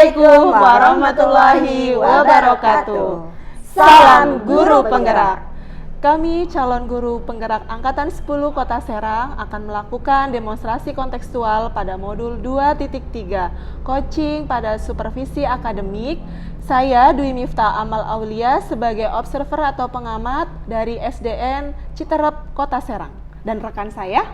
Assalamualaikum warahmatullahi wabarakatuh. Salam Guru Penggerak. Kami calon guru penggerak Angkatan 10 Kota Serang akan melakukan demonstrasi kontekstual pada modul 2.3, coaching pada supervisi akademik. Saya Dwi Miftah Amal Aulia sebagai observer atau pengamat dari SDN Citerep Kota Serang. Dan rekan saya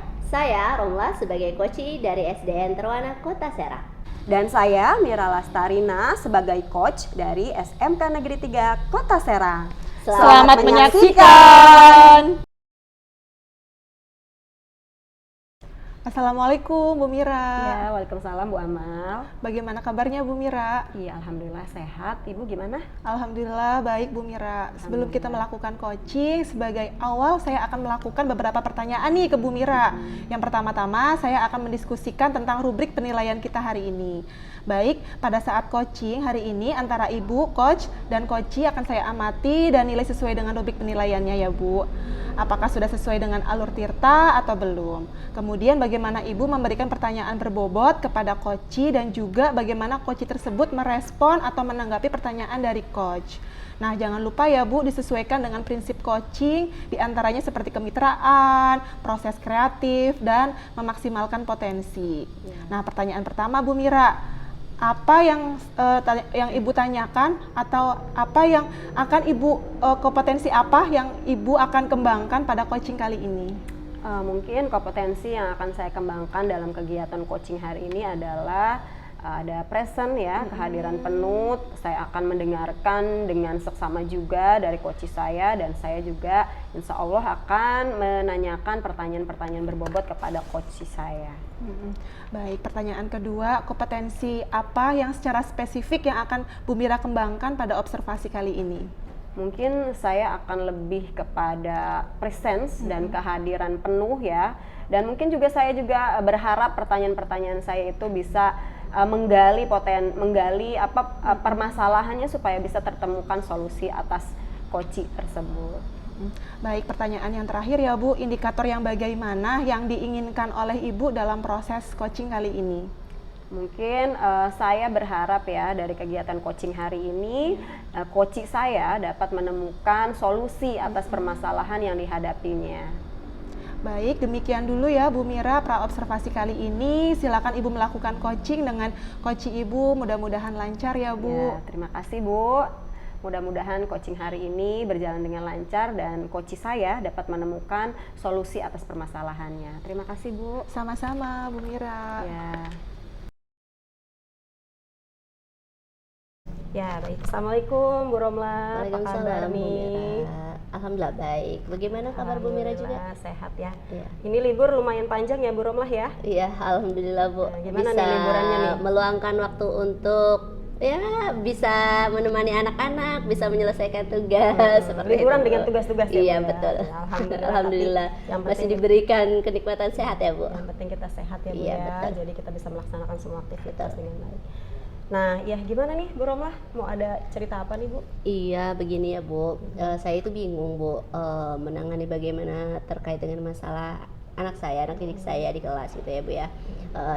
Romla sebagai coach dari SDN Terwana Kota Serang. Dan saya Mira Lastarina sebagai coach dari SMK Negeri 3 Kota Serang. Selamat menyaksikan. Assalamualaikum Bu Mira. Ya, waalaikumsalam Bu Amal. Bagaimana kabarnya Bu Mira? Iya, alhamdulillah sehat. Ibu gimana? Alhamdulillah baik Bu Mira. Sebelum kita melakukan coaching, sebagai awal saya akan melakukan beberapa pertanyaan nih ke Bu Mira. Yang pertama-tama saya akan mendiskusikan tentang rubrik penilaian kita hari ini. Baik, pada saat coaching hari ini antara Ibu, coach, dan coachee akan saya amati dan nilai sesuai dengan rubrik penilaiannya ya Bu. Apakah sudah sesuai dengan alur tirta atau belum? Kemudian bagaimana Ibu memberikan pertanyaan berbobot kepada coachee dan juga bagaimana coachee tersebut merespon atau menanggapi pertanyaan dari coach. Nah, jangan lupa ya Bu, disesuaikan dengan prinsip coaching, diantaranya seperti kemitraan, proses kreatif, dan memaksimalkan potensi. Nah, pertanyaan pertama Bu Mira, apa yang Ibu tanyakan atau apa yang akan Ibu kompetensi apa yang Ibu akan kembangkan pada coaching kali ini? Mungkin kompetensi yang akan saya kembangkan dalam kegiatan coaching hari ini adalah ada present ya, kehadiran penuh. Saya akan mendengarkan dengan seksama juga dari coach saya, dan saya juga insya Allah akan menanyakan pertanyaan-pertanyaan berbobot kepada coach saya. Baik, pertanyaan kedua, kompetensi apa yang secara spesifik yang akan Bu Mira kembangkan pada observasi kali ini? Mungkin saya akan lebih kepada presence dan kehadiran penuh ya, dan mungkin juga saya juga berharap pertanyaan-pertanyaan saya itu bisa menggali permasalahannya supaya bisa tertemukan solusi atas coaching tersebut. Baik, pertanyaan yang terakhir ya Bu, indikator yang bagaimana yang diinginkan oleh Ibu dalam proses coaching kali ini? Mungkin saya berharap ya dari kegiatan coaching hari ini, coaching saya dapat menemukan solusi atas permasalahan yang dihadapinya. Baik, demikian dulu ya Bu Mira praobservasi kali ini. Silakan Ibu melakukan coaching dengan coaching Ibu, mudah-mudahan lancar ya Bu. Ya, terima kasih Bu. Mudah-mudahan coaching hari ini berjalan dengan lancar dan coach saya dapat menemukan solusi atas permasalahannya. Terima kasih Bu. Sama-sama Bu Mira. Ya, baik. Assalamualaikum Bu Romla. Waalaikumsalam Bu Mira. Alhamdulillah baik. Bagaimana kabar Bu Mira juga? Sehat ya. Iya. Ini libur lumayan panjang ya Bu Romlah ya? Iya, alhamdulillah Bu. Gimana bisa nih liburannya nih? Meluangkan waktu untuk bisa menemani anak-anak, bisa menyelesaikan tugas seperti liburan itu, dengan tugas-tugas ya. Iya, Bu, betul. Ya, alhamdulillah. Alhamdulillah. Yang Masih penting diberikan kenikmatan sehat ya Bu. Yang penting kita sehat ya Bu Iya, ya. betul. Jadi kita bisa melaksanakan semua aktivitas dengan baik. Nah, ya gimana nih Bu Romlah? Mau ada cerita apa nih Bu? Iya, begini ya Bu, saya itu bingung Bu, menangani bagaimana terkait dengan masalah anak didik saya di kelas gitu ya Bu ya.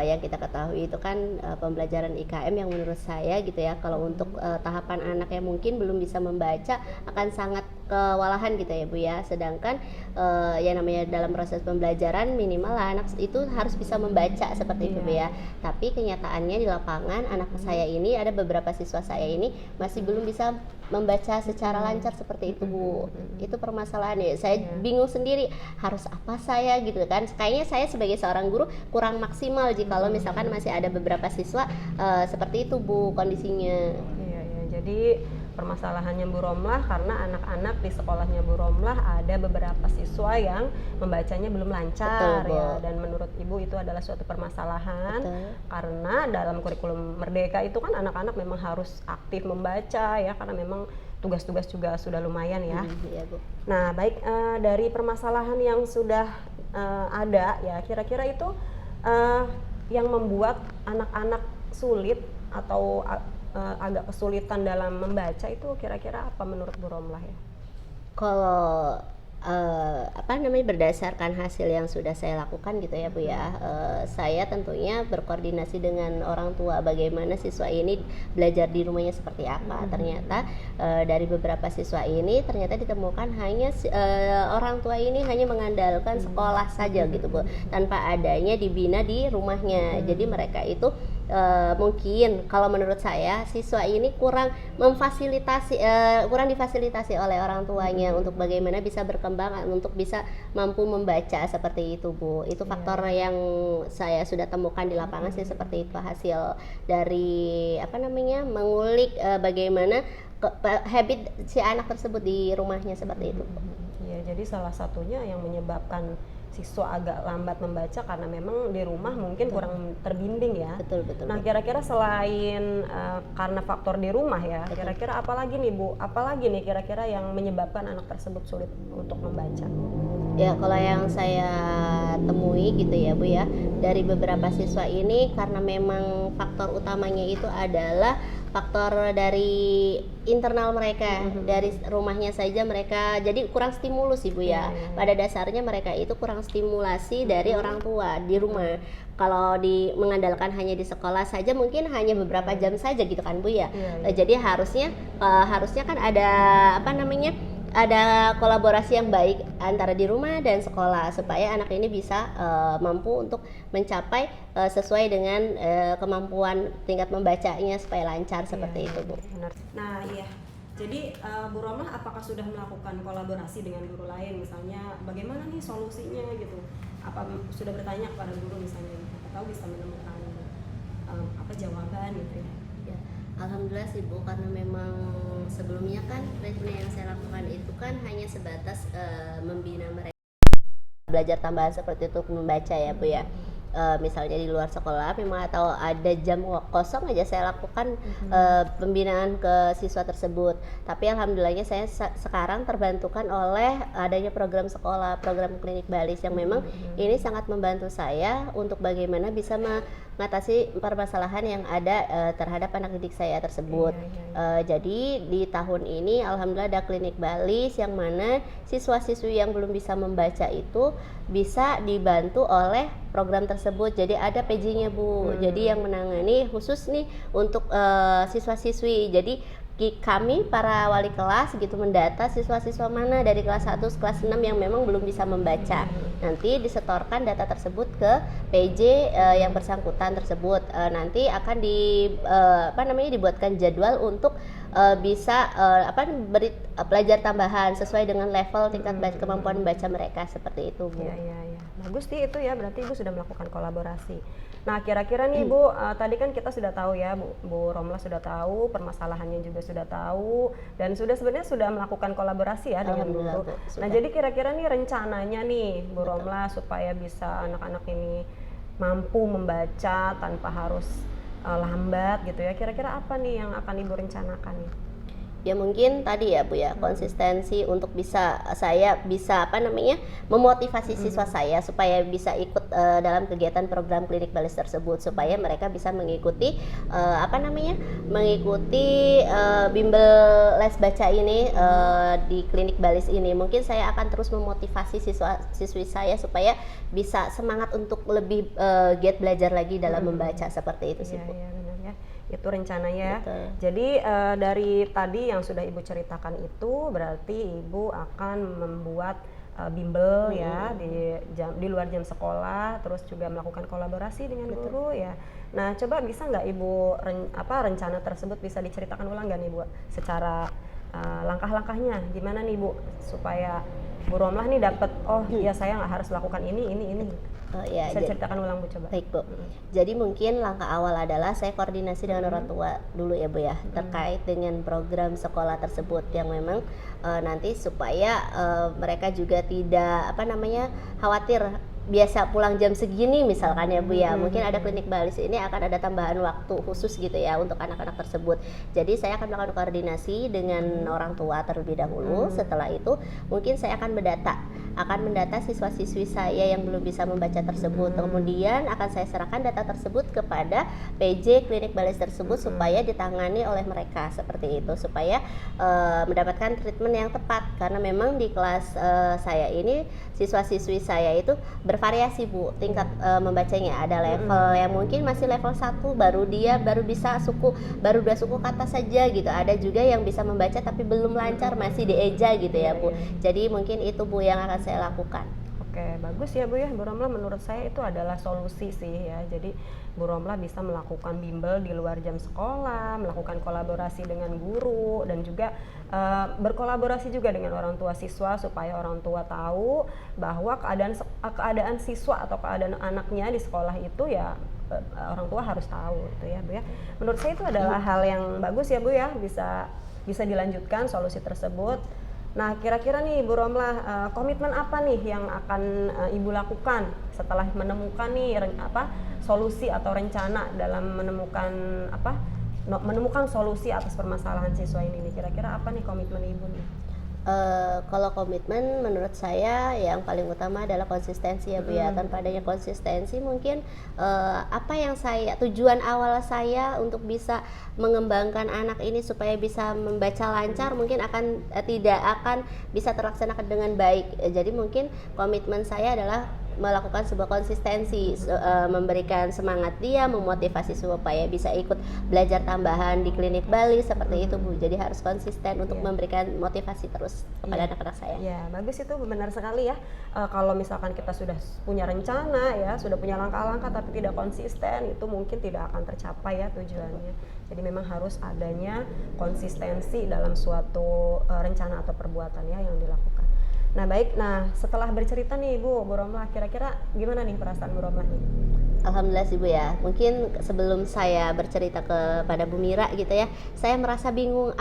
Yang kita ketahui itu kan pembelajaran IKM yang menurut saya gitu ya, kalau untuk tahapan anak yang mungkin belum bisa membaca akan sangat kewalahan gitu ya Bu ya. Sedangkan yang namanya dalam proses pembelajaran minimal lah anak itu harus bisa membaca seperti itu Bu ya. Tapi kenyataannya di lapangan anak saya ini ada beberapa siswa saya ini masih belum bisa membaca secara lancar seperti itu Bu. Itu permasalahannya. Saya bingung sendiri harus apa saya gitu kan. Kayaknya saya sebagai seorang guru kurang maksimal jikalau misalkan masih ada beberapa siswa seperti itu Bu kondisinya. Iya, jadi permasalahannya Bu Romlah karena anak-anak di sekolahnya Bu Romlah ada beberapa siswa yang membacanya belum lancar. Betul, ya, dan menurut Ibu itu adalah suatu permasalahan. Betul. Karena dalam kurikulum Merdeka itu kan anak-anak memang harus aktif membaca ya, karena memang tugas-tugas juga sudah lumayan ya. Iya, Bu. Nah, baik, dari permasalahan yang sudah ada ya, kira-kira itu yang membuat anak-anak sulit atau agak kesulitan dalam membaca itu kira-kira apa menurut Bu Romlah ya? Kalau berdasarkan hasil yang sudah saya lakukan gitu ya Bu ya, saya tentunya berkoordinasi dengan orang tua bagaimana siswa ini belajar di rumahnya seperti apa. Ternyata dari beberapa siswa ini ternyata ditemukan hanya orang tua ini hanya mengandalkan sekolah saja gitu Bu, tanpa adanya dibina di rumahnya. Jadi mereka itu mungkin kalau menurut saya siswa ini kurang difasilitasi oleh orang tuanya untuk bagaimana bisa berkembang, untuk bisa mampu membaca seperti itu Bu. Itu faktor yang saya sudah temukan di lapangan sih, seperti itu hasil dari mengulik bagaimana habit si anak tersebut di rumahnya seperti itu. Iya, jadi salah satunya yang menyebabkan siswa agak lambat membaca karena memang di rumah mungkin kurang terbimbing ya. Betul. Nah, kira-kira selain karena faktor di rumah ya, kira-kira apa lagi nih Bu? Apalagi nih kira-kira yang menyebabkan anak tersebut sulit untuk membaca? Ya, kalau yang saya temui gitu ya Bu ya, dari beberapa siswa ini karena memang faktor utamanya itu adalah faktor dari internal mereka, dari rumahnya saja mereka jadi kurang stimulus Ibu ya. Pada dasarnya mereka itu kurang stimulasi dari orang tua di rumah. Kalau mengandalkan hanya di sekolah saja mungkin hanya beberapa jam saja gitu kan Bu ya. Jadi harusnya kan ada kolaborasi yang baik antara di rumah dan sekolah supaya anak ini bisa mampu untuk mencapai sesuai dengan kemampuan tingkat membacanya supaya lancar seperti itu Bu. Benar. Nah iya, jadi Bu Romlah apakah sudah melakukan kolaborasi dengan guru lain, misalnya bagaimana nih solusinya gitu? Apa sudah bertanya kepada guru misalnya, atau bisa menemukan jawaban gitu ya? Alhamdulillah sih Bu, karena memang sebelumnya kan treatment yang saya lakukan itu kan hanya sebatas membina mereka belajar tambahan seperti itu membaca ya Bu ya. Misalnya di luar sekolah memang atau ada jam kosong aja saya lakukan pembinaan ke siswa tersebut. Tapi alhamdulillahnya saya sekarang terbantukan oleh adanya program sekolah, program klinik balis yang memang ini sangat membantu saya untuk bagaimana bisa mengatasi permasalahan yang ada terhadap anak didik saya tersebut. Jadi di tahun ini alhamdulillah ada klinik balis yang mana siswa-siswi yang belum bisa membaca itu bisa dibantu oleh program tersebut. Jadi ada PJ-nya Bu. Jadi yang menangani khusus nih untuk siswa-siswi. Jadi kami para wali kelas gitu mendata siswa-siswa mana dari kelas 1 kelas 6 yang memang belum bisa membaca. Nanti disetorkan data tersebut ke PJ yang bersangkutan tersebut. Nanti akan dibuatkan jadwal untuk bisa belajar tambahan sesuai dengan level tingkat kemampuan membaca mereka seperti itu Bu. Iya. Bagus sih itu ya, berarti Ibu sudah melakukan kolaborasi. Nah kira-kira nih Bu, tadi kan kita sudah tahu ya Bu Romlah sudah tahu, permasalahannya juga sudah tahu, dan sebenarnya sudah melakukan kolaborasi ya dengan guru. Nah jadi kira-kira nih rencananya nih Bu Romlah supaya bisa anak-anak ini mampu membaca tanpa harus lambat gitu ya, kira-kira apa nih yang akan Ibu rencanakan nih? Ya mungkin tadi ya Bu ya, konsistensi untuk saya bisa memotivasi siswa saya supaya bisa ikut dalam kegiatan program klinik balis tersebut, supaya mereka bisa mengikuti bimbel les baca ini di klinik balis ini. Mungkin saya akan terus memotivasi siswi saya supaya bisa semangat untuk lebih giat belajar lagi dalam membaca seperti itu sih Bu. Iya benar ya. Itu rencananya. Betul. Jadi dari tadi yang sudah Ibu ceritakan itu berarti Ibu akan membuat bimbel ya di luar jam sekolah, terus juga melakukan kolaborasi dengan guru ya. Nah coba bisa nggak Ibu rencana tersebut bisa diceritakan ulang nggak nih Bu secara langkah-langkahnya gimana nih Bu supaya Bu Romlah nih dapat ya saya nggak harus lakukan ini. Bisa ceritakan ulang Bu coba. Baik Bu. Jadi mungkin langkah awal adalah saya koordinasi dengan orang tua dulu ya Bu ya, terkait dengan program sekolah tersebut yang memang nanti supaya mereka juga tidak khawatir biasa pulang jam segini misalkan ya Bu ya, mungkin ada klinik balis ini akan ada tambahan waktu khusus gitu ya untuk anak-anak tersebut. Jadi saya akan melakukan koordinasi dengan orang tua terlebih dahulu. Setelah itu mungkin saya akan mendata akan mendata siswa-siswi saya yang belum bisa membaca tersebut. Kemudian akan saya serahkan data tersebut kepada PJ klinik balis tersebut supaya ditangani oleh mereka seperti itu, supaya mendapatkan treatment yang tepat. Karena memang di kelas saya ini siswa-siswi saya itu bervariasi Bu tingkat membacanya. Ada level yang mungkin masih level 1, baru bisa baru 2 suku kata saja gitu. Ada juga yang bisa membaca tapi belum lancar, masih dieja gitu ya Bu. Jadi mungkin itu Bu yang akan saya lakukan. Oke, bagus ya Bu ya. Bu Romlah, menurut saya itu adalah solusi sih ya. Jadi Bu Romlah bisa melakukan bimbel di luar jam sekolah, melakukan kolaborasi dengan guru, dan juga berkolaborasi juga dengan orang tua siswa supaya orang tua tahu bahwa keadaan siswa atau keadaan anaknya di sekolah itu ya orang tua harus tahu itu ya Bu ya. Menurut saya itu adalah hal yang bagus ya Bu ya, bisa dilanjutkan solusi tersebut. Nah, kira-kira nih Bu Romlah, komitmen apa nih yang akan Ibu lakukan setelah menemukan nih solusi atau rencana dalam menemukan solusi atas permasalahan siswa ini nih? Kira-kira apa nih komitmen Ibu nih? Kalau komitmen menurut saya yang paling utama adalah konsistensi ya Bu ya. Tanpa adanya konsistensi mungkin tujuan awal saya untuk bisa mengembangkan anak ini supaya bisa membaca lancar mungkin tidak akan bisa terlaksanakan dengan baik. Jadi mungkin komitmen saya adalah melakukan sebuah konsistensi, memberikan semangat dia, memotivasi supaya bisa ikut belajar tambahan di klinik Bali seperti itu Bu. Jadi harus konsisten untuk memberikan motivasi terus kepada anak-anak saya. Ya, bagus, itu benar sekali ya. Kalau misalkan kita sudah punya rencana ya, sudah punya langkah-langkah tapi tidak konsisten, itu mungkin tidak akan tercapai ya tujuannya. Jadi memang harus adanya konsistensi dalam suatu rencana atau perbuatan ya yang dilakukan. Nah baik, setelah bercerita nih Bu Romlah, kira-kira gimana nih perasaan Bu Romlah nih? Alhamdulillah sih Bu ya. Mungkin sebelum saya bercerita kepada Bu Mira gitu ya, saya merasa bingung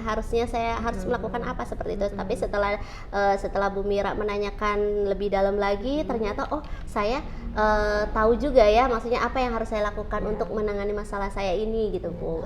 harusnya saya harus melakukan apa seperti itu. Tapi setelah Bu Mira menanyakan lebih dalam lagi, ternyata saya tahu juga ya maksudnya apa yang harus saya lakukan untuk menangani masalah saya ini gitu Bu.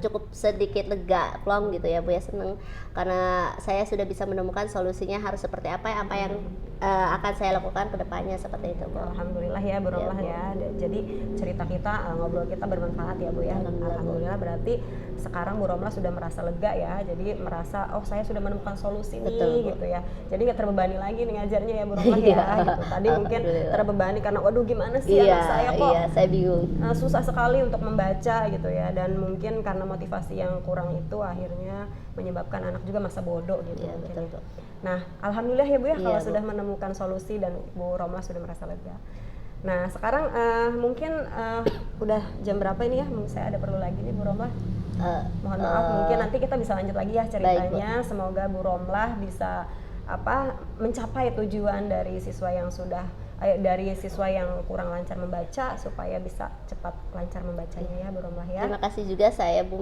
Cukup sedikit lega, plong gitu ya Bu ya, seneng karena saya sudah bisa menemukan solusinya harus seperti apa yang akan saya lakukan ke depannya seperti itu Bu. Alhamdulillah ya Bu Romlah ya. Jadi cerita kita, ngobrol kita bermanfaat ya Bu ya. Alhamdulillah, berarti sekarang Bu Romlah sudah merasa lega ya. Jadi merasa saya sudah menemukan solusi nih gitu ya. Jadi nggak terbebani lagi nih ngajarnya ya Bu Romlah ya gitu. Tadi mungkin terbebani karena waduh gimana sih anak saya kok saya bingung. Susah sekali untuk membaca gitu ya, dan mungkin karena motivasi yang kurang itu akhirnya menyebabkan anak juga masa bodoh gitu mungkin. Betul. Nah, alhamdulillah ya Bu ya kalau sudah menemukan solusi dan Bu Romlah sudah merasa lega. Nah, sekarang mungkin udah jam berapa ini ya? Saya ada perlu lagi nih Bu Romlah. Mohon maaf, mungkin nanti kita bisa lanjut lagi ya ceritanya. Baik, semoga Bu Romlah bisa mencapai tujuan dari siswa yang kurang lancar membaca supaya bisa cepat lancar membacanya ya Bu Romlah ya. Terima kasih juga Bu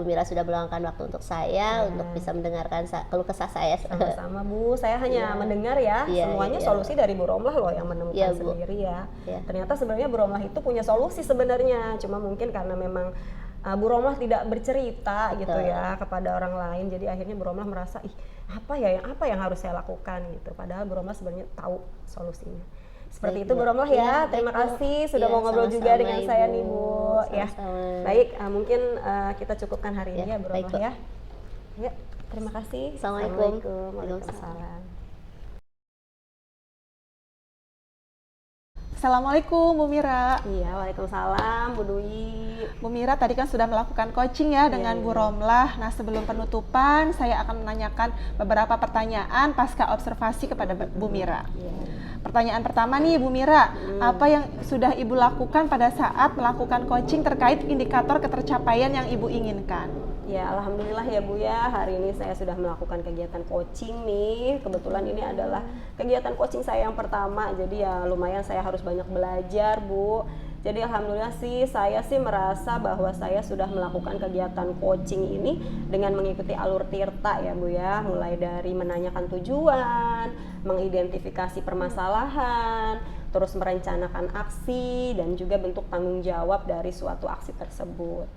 Mira sudah meluangkan waktu untuk saya untuk bisa mendengarkan keluh kesah saya. Sama-sama Bu, saya hanya mendengar ya. Semuanya solusi dari Bu Romlah loh yang menemukan sendiri ya. Ternyata sebenarnya Bu Romlah itu punya solusi sebenarnya, cuma mungkin karena memang Bu Romlah tidak bercerita gitu ya kepada orang lain, jadi akhirnya Bu Romlah merasa apa yang harus saya lakukan gitu, padahal Bu Romlah sebenarnya tahu solusinya. Seperti itu Bu Romlah ya. Terima kasih sudah mau ngobrol juga dengan saya nih Bu ya. Baik, mungkin kita cukupkan hari ini ya Bu Romlah ya. Ya, terima kasih. Assalamualaikum. Waalaikumsalam. Assalamualaikum Bu Mira. Iya, waalaikumsalam Bu Dwi. Bu Mira tadi kan sudah melakukan coaching ya dengan Bu Romlah. Nah, sebelum penutupan saya akan menanyakan beberapa pertanyaan pasca observasi kepada Bu Mira. Pertanyaan pertama nih Bu Mira, apa yang sudah Ibu lakukan pada saat melakukan coaching terkait indikator ketercapaian yang Ibu inginkan? Ya, alhamdulillah ya Bu ya, hari ini saya sudah melakukan kegiatan coaching nih. Kebetulan ini adalah kegiatan coaching saya yang pertama, jadi ya lumayan saya harus banyak belajar Bu. Jadi alhamdulillah saya merasa bahwa saya sudah melakukan kegiatan coaching ini dengan mengikuti alur Tirta ya Bu ya, mulai dari menanyakan tujuan, mengidentifikasi permasalahan, terus merencanakan aksi dan juga bentuk tanggung jawab dari suatu aksi tersebut.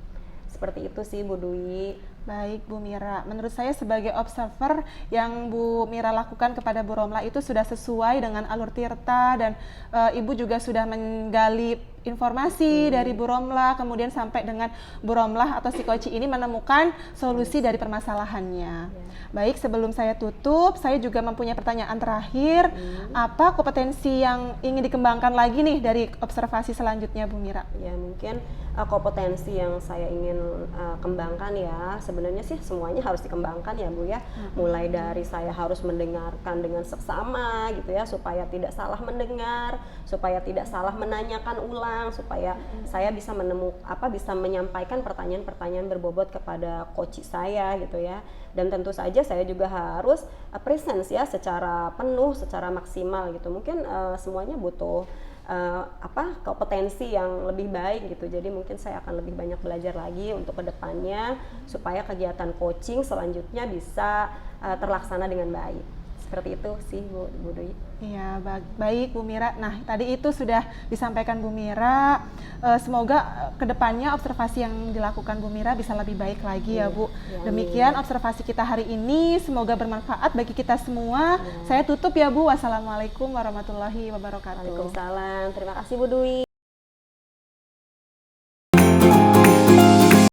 Seperti itu sih Bu Dwi. Baik Bu Mira, menurut saya sebagai observer yang Bu Mira lakukan kepada Bu Romlah itu sudah sesuai dengan alur Tirta dan Ibu juga sudah menggali informasi dari Bu Romlah, kemudian sampai dengan Bu Romlah atau si Koci ini menemukan solusi dari permasalahannya. Baik, sebelum saya tutup, saya juga mempunyai pertanyaan terakhir. Apa kompetensi yang ingin dikembangkan lagi nih dari observasi selanjutnya Bu Mira? Ya mungkin kompetensi yang saya ingin kembangkan ya, sebenarnya sih semuanya harus dikembangkan ya Bu ya. Mulai dari saya harus mendengarkan dengan seksama gitu ya, supaya tidak salah mendengar, supaya tidak salah menanyakan ulang, supaya saya bisa bisa menyampaikan pertanyaan-pertanyaan berbobot kepada coach saya gitu ya. Dan tentu saja saya juga harus presence ya secara penuh, secara maksimal gitu. Mungkin semuanya butuh kompetensi yang lebih baik gitu. Jadi mungkin saya akan lebih banyak belajar lagi untuk kedepannya supaya kegiatan coaching selanjutnya bisa terlaksana dengan baik. Seperti itu sih Bu Dwi. Iya, baik Bu Mira. Nah, tadi itu sudah disampaikan Bu Mira. Semoga kedepannya observasi yang dilakukan Bu Mira bisa lebih baik lagi ya Bu. Demikian observasi kita hari ini. Semoga bermanfaat bagi kita semua. Saya tutup ya Bu. Wassalamualaikum warahmatullahi wabarakatuh. Waalaikumsalam. Terima kasih Bu Dwi.